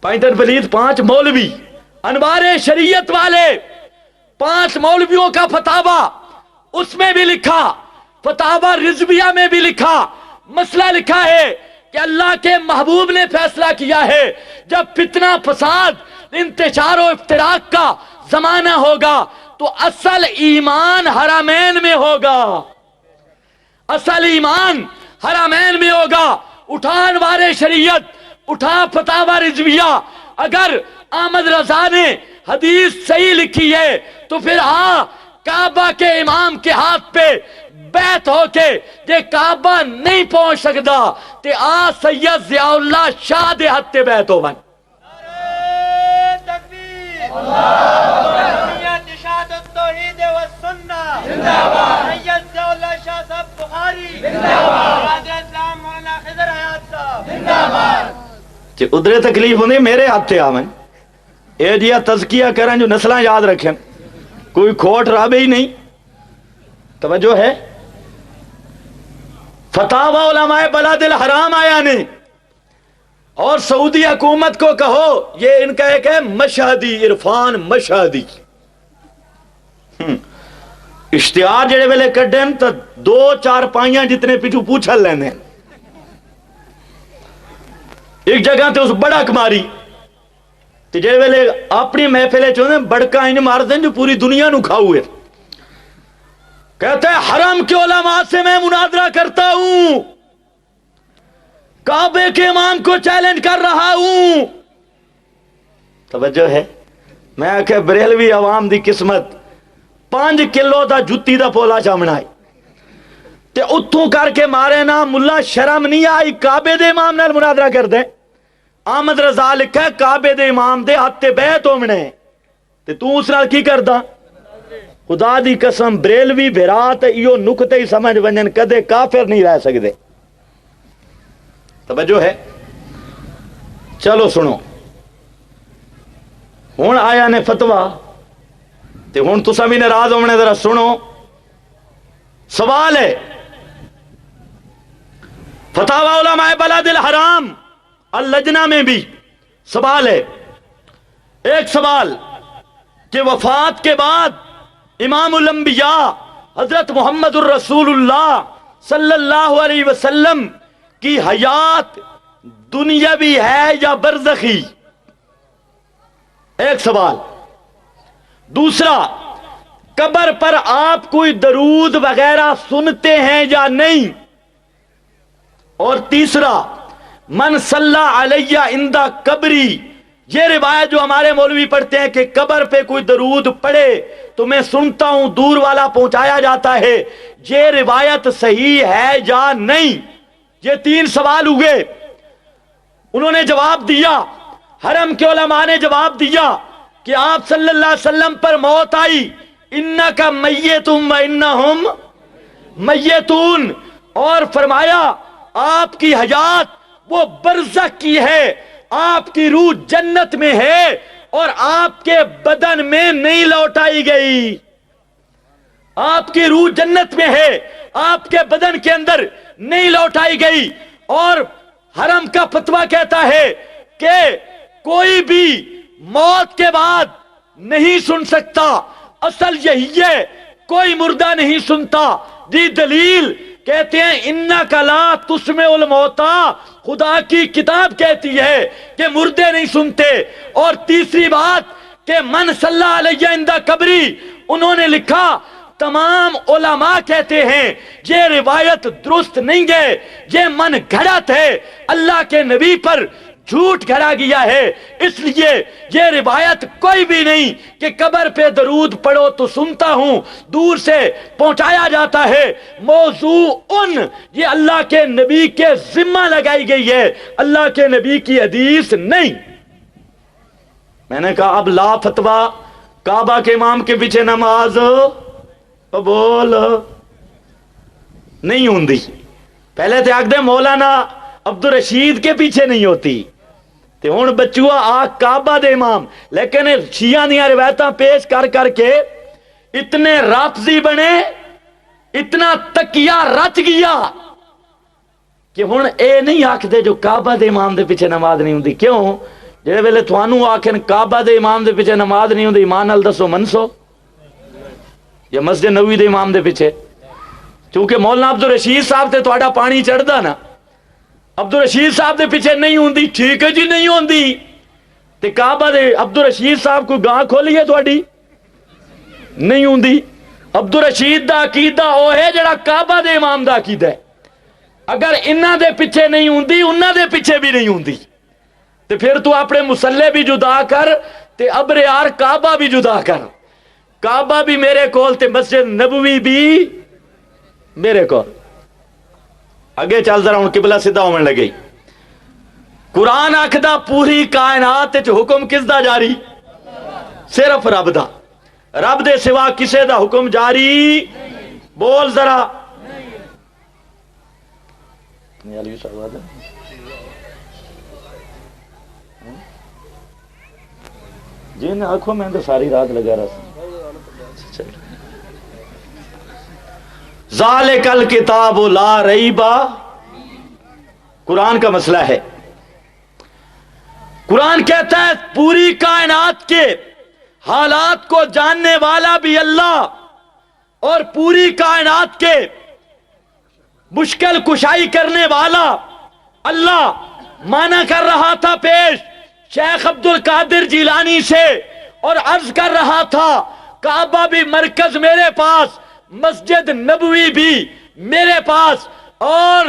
پائنٹن پلیت 5 مولوی انوار شریعت والے 5 مولویوں کا فتاوا، اس میں بھی لکھا، فتاوا رضویہ میں بھی لکھا، مسئلہ لکھا ہے کہ اللہ کے محبوب نے فیصلہ کیا ہے جب فتنہ فساد انتشار و افتراق کا زمانہ ہوگا تو اصل ایمان حرمین میں ہوگا، اصل ایمان حرمین میں ہوگا۔ اٹھا انوار شریعت، اٹھا فتاوا رضویہ، اگر احمد رضا نے حدیث صحیح لکھی ہے تو پھر کعبہ کے امام کے ہاتھ پہ بیعت ہو کے جے کعبہ نہیں پہنچ سکتا تے سید ضیاء اللہ شاہ دے ہاتھ تے بیعت ہو بن۔ ادھر تکلیف ہوندی میرے ہاتھ تے آویں اے جیا تزکیہ کرن جو نسلاں یاد رکھیں، کوئی کھوٹ رابے ہی نہیں۔ توجہ ہے؟ فتاوا علماء بلاد الحرام آیا نے، اور سعودی حکومت کو کہو یہ ان کا ایک ہے مشہدی عرفان مشہدی اشتہار جڑے ویلے کڈن تو 2-4 پائیاں جتنے پیچھو پوچھل لینے۔ ایک جگہ تے اس بڑا کماری تے جڑے ویلے اپنی محفلے چوندے بڑکا ان مار دیں جو پوری دنیا نو کھاؤ ہے، کہتا ہے حرم کے علماء سے میں مناظرہ کرتا ہوں، کعبے کے امام کو چیلنج کر رہا ہوں۔ توجہ ہے؟ میں کہ بریلوی عوام دی قسمت 5 کلو دا جتی دا پولا چامنا ہے تے اتھوں کر کے مارے نا ملا شرم نہیں آئی کعبے دے امام نال مناظرہ کر دیں۔ احمد رضا لکھا ہے کعبے دے امام دے ہاتھ تے بیعت ہومنے تے تو اس نال کی کر دا؟ خدا دی قسم بریلوی بھرات ایو نکتے ہی سمجھ ونجن کدے کافر نہیں رہ سکتے۔ توجہ ہے؟ چلو سنو، ہون آیا نے فتوہ تے ہون تسا بھی ناراض ہونے ذرا سنو، سوال ہے فتاوا علماء بلاد الحرام اللجنہ میں بھی سوال ہے، ایک سوال کہ وفات کے بعد امام الانبیاء حضرت محمد الرسول اللہ صلی اللہ علیہ وسلم کی حیات دنیاوی ہے یا برزخی؟ ایک سوال۔ دوسرا، قبر پر آپ کوئی درود وغیرہ سنتے ہیں یا نہیں؟ اور تیسرا، من صلی علیہ عندہ قبری، یہ روایت جو ہمارے مولوی پڑھتے ہیں کہ قبر پہ کوئی درود پڑھے تو میں سنتا ہوں دور والا پہنچایا جاتا ہے، یہ روایت صحیح ہے یا نہیں؟ یہ 3 سوال ہوئے۔ انہوں نے جواب دیا، حرم کے علماء نے جواب دیا کہ آپ صلی اللہ علیہ وسلم پر موت آئی، انکا میتم و انہم میتون، اور فرمایا آپ کی حیات وہ برزخ کی ہے، آپ کی روح جنت میں ہے اور آپ کے بدن میں نہیں لوٹائی گئی، آپ کی روح جنت میں ہے، آپ کے بدن کے اندر نہیں لوٹائی گئی۔ اور حرم کا فتویٰ کہتا ہے کہ کوئی بھی موت کے بعد نہیں سن سکتا، اصل یہی ہے کوئی مردہ نہیں سنتا۔ دی دلیل کہتے ہیں انکا لا تسمع الموتى، خدا کی کتاب کہتی ہے کہ مردے نہیں سنتے۔ اور تیسری بات کہ من صلی علیہ عندہ قبری، انہوں نے لکھا تمام علماء کہتے ہیں یہ روایت درست نہیں ہے، یہ من گھڑت ہے، اللہ کے نبی پر جھوٹ گھڑا گیا ہے، اس لیے یہ روایت کوئی بھی نہیں کہ قبر پہ درود پڑھو تو سنتا ہوں، دور سے پہنچایا جاتا ہے۔ موضوع یہ اللہ کے نبی کے ذمہ لگائی گئی ہے، اللہ کے نبی کی حدیث نہیں۔ میں نے کہا اب لا فتویٰ کعبہ کے امام کے پیچھے نماز قبول نہیں ہوندی۔ پہلے تے آکھ دے مولانا عبدالرشید کے پیچھے نہیں ہوتی تے ہن بچوا آ کعبہ دے امام، لیکن شیعہ دیاں روایتاں پیش کر کر کے اتنے رافضی بنے، اتنا تکیہ رچ گیا کہ ہن اے نہیں آکھ دے جو کعبہ دے امام دے پیچھے نماز نہیں ہوندی۔ کیوں؟ جہے ویلے تھانوں آکھن کعبہ دے امام دے پیچھے نماز نہیں ہوندی، ایمان نال دسو منسو یا مسجد نبوی دے امام دے پیچھے؟ چونکہ مولانا عبدالرشید صاحب تے تہاڈا پانی چڑھدا نا، عبدالرشید صاحب دے پیچھے نہیں ہوندی، ٹھیک ہے جی نہیں ہوندی، تے کعبہ دے عبدالرشید صاحب کو گاں کھولی ہے تہاڈی نہیں ہوندی۔ عبدالرشید دا عقیدہ او ہے جڑا کعبہ دے امام دا عقیدہ ہے، اگر انہاں دے پیچھے نہیں ہوندی انہاں دے پیچھے بھی نہیں ہوندی، تے پھر تو اپنے مسلح بھی جدا کر تے ابریار کعبہ بھی جدا کر، کعبہ بھی میرے کول تے مسجد نبوی بھی میرے کول۔ اگے چل ذرا ہوں قبلہ سیدھا ہونے لگی۔ قرآن آکھدا پوری کائنات وچ حکم کس دا جاری؟ صرف رب دا، رب دے سوا کسے دا حکم جاری بول ذرا جی نے آنکھوں میں تو ساری رات لگا رہا ذالک الکتاب لا ریب، قرآن کا مسئلہ ہے۔ قرآن کہتا ہے پوری کائنات کے حالات کو جاننے والا بھی اللہ، اور پوری کائنات کے مشکل کشائی کرنے والا اللہ۔ مانا کر رہا تھا پیش شیخ عبد القادر جیلانی سے، اور عرض کر رہا تھا کعبہ بھی مرکز میرے پاس، مسجد نبوی بھی میرے پاس، اور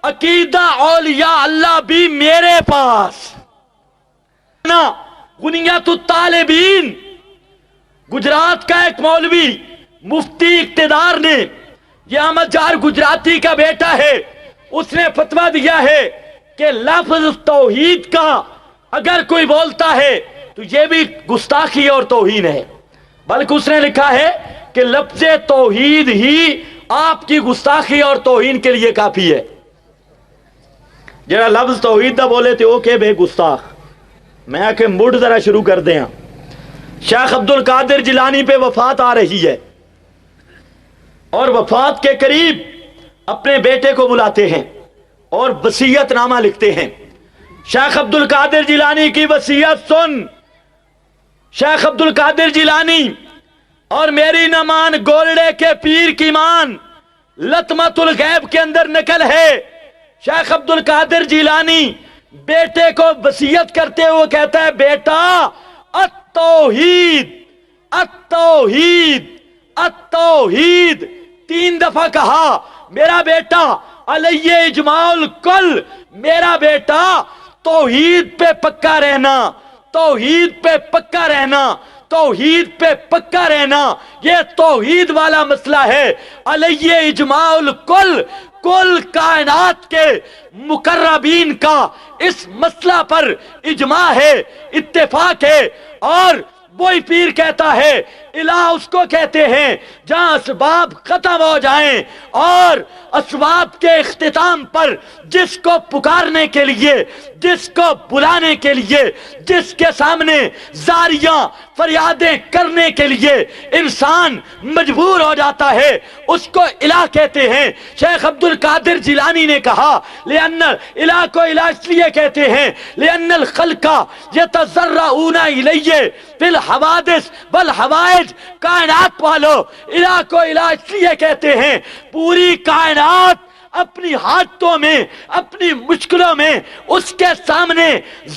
عقیدہ اولیاء اللہ بھی میرے پاس۔ غنیت الطالبین، گجرات کا ایک مولوی مفتی اقتدار نے، یہ احمد جار گجراتی کا بیٹا ہے، اس نے فتویٰ دیا ہے کہ لفظ توحید کا اگر کوئی بولتا ہے تو یہ بھی گستاخی اور توہین ہے، بلکہ اس نے لکھا ہے کہ لفظ توحید ہی آپ کی گستاخی اور توہین کے لیے کافی ہے۔ جڑا لفظ توحید دا بولے تے او کہ بے گستاخ۔ میں آکے مڑ ذرا شروع کر دیں۔ شیخ عبد القادر جیلانی پہ وفات آ رہی ہے، اور وفات کے قریب اپنے بیٹے کو بلاتے ہیں اور وصیت نامہ لکھتے ہیں۔ شیخ عبد القادر جیلانی کی وصیت سن۔ شیخ عبد القادر جیلانی اور میری نہ مان گولڑے کے پیر کی مان، لطمت الغیب کے اندر نقل ہے۔ شیخ عبد القادر جیلانی بیٹے کو وصیت کرتے ہوئے کہتا ہے بیٹا التوحید التوحید التوحید، 3 دفعہ کہا میرا بیٹا علیہ اجماع الکل، میرا بیٹا توحید پہ پکا رہنا، توحید پہ پکا رہنا، توحید پہ پکا رہنا، یہ توحید والا مسئلہ ہے۔ علیہ اجماع الکل، کل کائنات کے مقربین کا اس مسئلہ پر اجماع ہے، اتفاق ہے۔ اور وہی پیر کہتا ہے الہ اس کو کہتے ہیں جہاں اسباب ختم ہو جائیں، اور اسباب کے اختتام پر جس کو پکارنے کے لیے، جس کو بلانے کے لیے، جس کے سامنے زاریاں فریادیں کرنے کے لیے انسان مجبور ہو جاتا ہے، اس کو الہ کہتے ہیں۔ شیخ عبد القادر جیلانی نے کہا لأن الہ کو الہ اس لیے کہتے ہیں لأن الخلق یتضرعون الیہ فی الحوادث والحوائج، کائنات والو الہ کو الہ اس لیے کہتے ہیں پوری کائنات اپنی حاجتوں میں، اپنی مشکلوں میں اس کے سامنے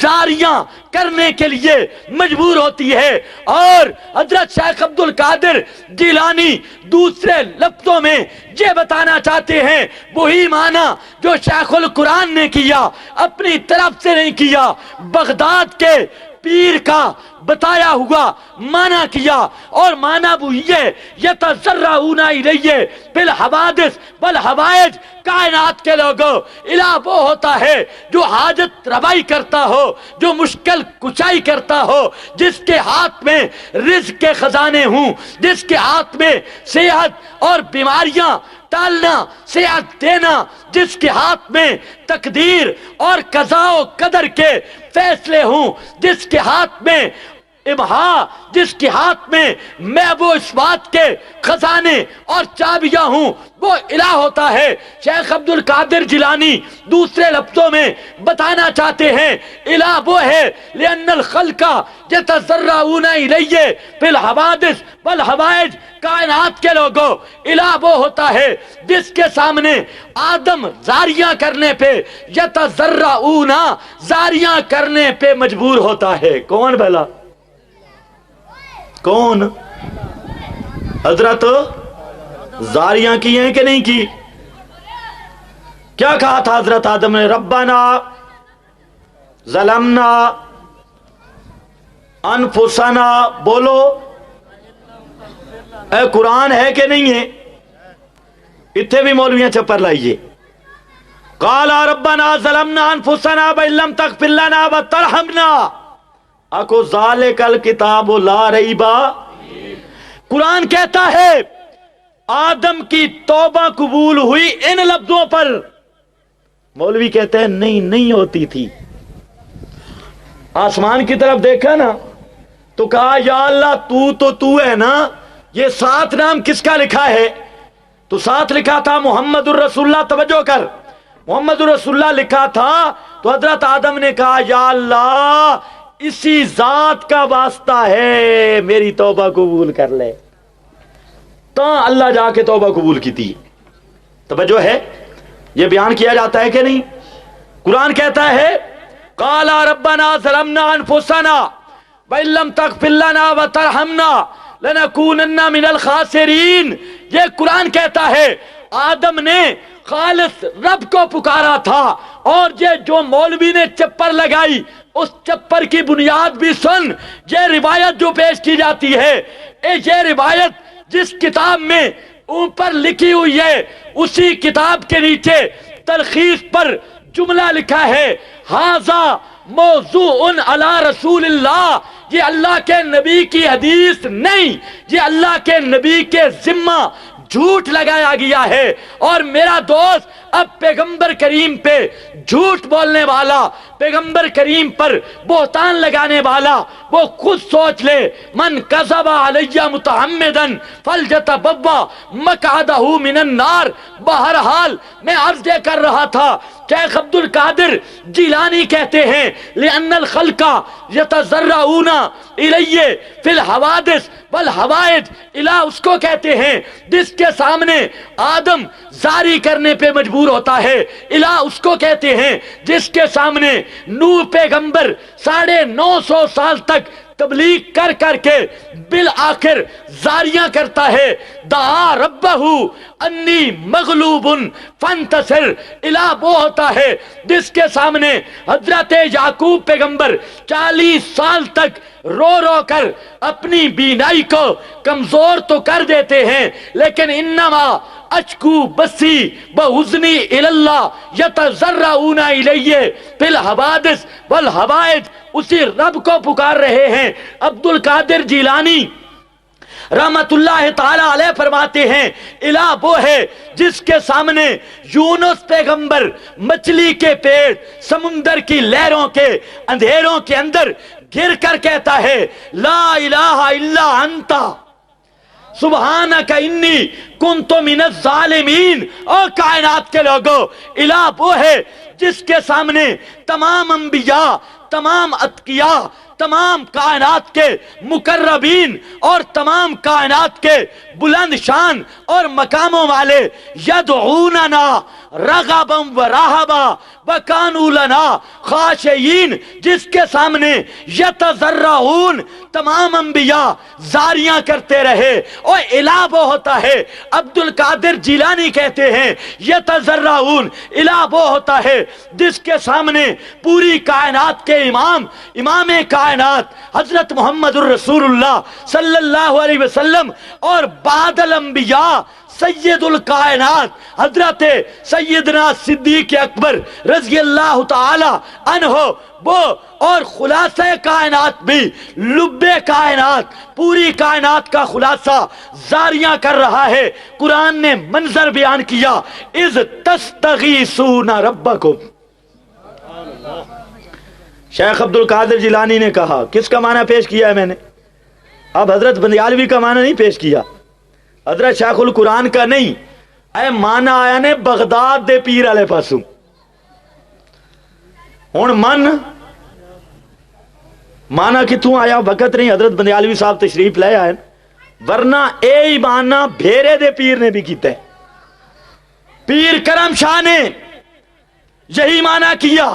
زاریاں کرنے کے لیے مجبور ہوتی ہے۔ اور حضرت شیخ عبد القادر جیلانی دوسرے لفظوں میں یہ بتانا چاہتے ہیں وہی معنی جو شیخ القرآن نے کیا، اپنی طرف سے نہیں کیا، بغداد کے پیر کا بتایا ہوا معنی کیا، اور معنی وہ یہ یتضرعون الیہ بالحوادث والحوائج، کائنات کے لوگوں الہ وہ ہوتا ہے جو حاجت روائی کرتا ہو، جو مشکل کشائی کرتا ہو، جس کے ہاتھ میں رزق کے خزانے ہوں، جس کے ہاتھ میں صحت اور بیماریاں ٹالنا، صحت دینا، جس کے ہاتھ میں تقدیر اور قضاء و قدر کے فیصلے ہوں، جس کے ہاتھ میں ابہا جس کے ہاتھ میں میں وہ اس بات کے خزانے اور چابیاں ہوں وہ الہ ہوتا ہے۔ شیخ عبد القادر جیلانی دوسرے لفظوں میں بتانا چاہتے ہیں الہ وہ ہے لأن الخلق یتضرعون الیہ فی الحوادث والحوائج، کائنات کے لوگوں الہ وہ ہوتا ہے جس کے سامنے آدم زاریاں کرنے پہ یتضرعون زاریاں کرنے پہ مجبور ہوتا ہے۔ کون بھلا؟ کون؟ حضرت زاریاں کی ہیں کہ نہیں کی؟ کیا کہا تھا حضرت آدم نے؟ ربنا ظلمنا انفسنا، بولو اے قرآن ہے کہ نہیں ہے؟ اتنے بھی مولویاں چپر لائیے۔ قال ربنا ظلمنا انفسنا وان لم تغفر لنا وترحمنا اکو ذالک الکتاب لا ریب۔ قرآن کہتا ہے آدم کی توبہ قبول ہوئی ان لفظوں پر۔ مولوی کہتے ہیں نہیں ہوتی تھی۔ آسمان کی طرف دیکھا نا تو کہا یا اللہ تو ہے نا، یہ 7 نام کس کا لکھا ہے؟ تو 7 لکھا تھا محمد الرسول اللہ۔ توجہ کر، محمد الرسول اللہ لکھا تھا تو حضرت آدم نے کہا یا اللہ اسی ذات کا واسطہ ہے میری توبہ قبول کر لے، تو اللہ جا کے توبہ قبول کی تھی۔ توجہ ہے، یہ بیان کیا جاتا ہے کہ نہیں؟ قرآن کہتا ہے قال ربنا ظلمنا انفسنا وان لم تغفر لنا وترحمنا لنکونن من الخاسرین۔ یہ قرآن کہتا ہے آدم نے خالص رب کو پکارا تھا، اور یہ جو مولوی نے چپر لگائی اس چپر کی بنیاد بھی سن۔ یہ روایت جو پیش کی جاتی ہے، یہ روایت جس کتاب میں اوپر لکھی ہوئی ہے اسی کتاب کے نیچے تلخیص پر جملہ لکھا ہے ھذا موضوع علی رسول اللہ، یہ اللہ کے نبی کی حدیث نہیں، یہ اللہ کے نبی کے ذمہ جھوٹ لگایا گیا ہے۔ اور میرا دوست اب پیغمبر کریم پہ جھوٹ بولنے والا، پیغمبر کریم پر بہتان لگانے والا، وہ خود سوچ لے من کذب علی متعمدا فلیتبوأ مقعدہ من النار۔ بہرحال میں عرض یہ کر رہا تھا شیخ عبد القادر جیلانی کہتے ہیں لأن الخلق یتضرعون الیہ فی الحوادث والحوائج، الہ اس کو کہتے ہیں جس کے سامنے آدم زاری کرنے پہ مجبور ہوتا ہے، الہ اس کو کہتے ہیں جس کے سامنے نوح پیغمبر 950 سال تک تبلیغ کر کر کے بالآخر زاریاں کرتا ہے۔ دعا ربہ انی مغلوب فانتصر، الہ وہ ہوتا ہے جس کے سامنے حضرت یعقوب پیغمبر 40 سال تک رو رو کر اپنی بینائی کو کمزور تو کر دیتے ہیں، لیکن انما اشکو بسی بحزنی اللہ یتضرعون الیہ فی الحوادث والحوائج، اسی رب کو پکار رہے ہیں۔ عبد القادر جیلانی رحمت اللہ تعالی علیہ فرماتے ہیں الہ وہ ہے جس کے سامنے یونس پیغمبر مچھلی کے پیٹ، سمندر کی لہروں کے اندھیروں کے اندر گر کر کہتا ہے لا الہ الا انت سبحانک انی کنت من الظالمین۔ اور کائنات کے لوگوں الہ وہ ہے جس کے سامنے تمام انبیاء، تمام اتقیاء، تمام کائنات کے مقربین اور تمام کائنات کے بلند شان اور مقاموں والے یدعوننا رغبا ورہبا وکانوا لنا خاشعین، جس کے سامنے یتضرعون تمام انبیاء زاریاں کرتے رہے، اور الہ وہ ہوتا ہے عبد القادر جیلانی کہتے ہیں یتضرعون، الہ وہ ہوتا ہے جس کے سامنے پوری کائنات کے امام کائنات حضرت محمد الرسول اللہ صلی اللہ علیہ وسلم اور بعد الانبیاء سید الکائنات حضرت سیدنا صدیق اکبر رضی اللہ تعالی عنہ وہ اور خلاصہ کائنات بھی، لب کائنات، پوری کائنات کا خلاصہ زاریاں کر رہا ہے۔ قرآن نے منظر بیان کیا اذ تستغیثون ربکم۔ شیخ عبد القادر جیلانی نے کہا، کس کا معنی پیش کیا ہے میں نے؟ اب حضرت بندیالوی کا معنی نہیں پیش کیا، حضرت شیخ القرآن کا نہیں، اے معنی آیا نے بغداد دے پیر والے پاسوں. ہن مانا کتوں آیا؟ وقت نہیں، حضرت بندیالوی صاحب تشریف لے آئے، ورنہ اے مانا بھیرے دے پیر نے بھی کیتا ہے. پیر کرم شاہ نے یہی مانا کیا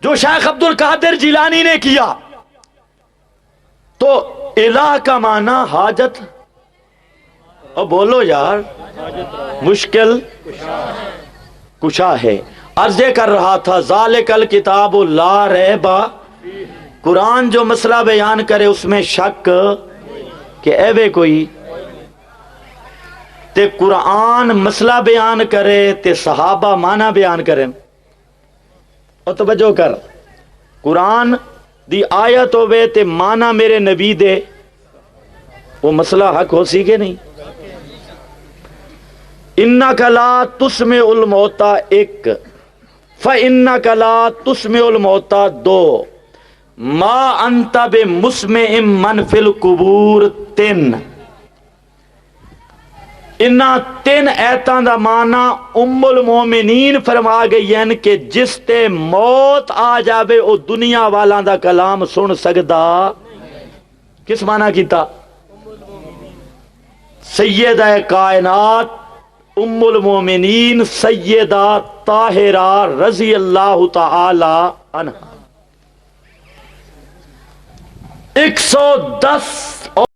جو شیخ عبد القادر جیلانی نے کیا. تو الہ کا معنی حاجت، اور بولو یار، مشکل کشا ہے. عرض کر رہا تھا ذالک الکتاب لا ریب، قرآن جو مسئلہ بیان کرے اس میں شک کہ ایوے کوئی، تے قرآن مسئلہ بیان کرے تے صحابہ معنی بیان کریں. اور توجہ کر، قرآن دی آیت ہوئے تے معنی میرے نبی دے، وہ مسئلہ حق ہو سی کہ نہیں؟ انک لا تسمع الموتى ایک، فانک لا تسمع الموتى دو، ما انت بمسمع من فی القبور تین. انہ تین ایتاں دا معنی ام المومنین فرما گئی ہیں کہ جس تے موت آ جاوے او دنیا والاں دا کلام سن سکدا. کس معنی کیتا؟ سیدہ کائنات ام المومنین سیدہ طاہرہ رضی اللہ تعالی عنہا. 110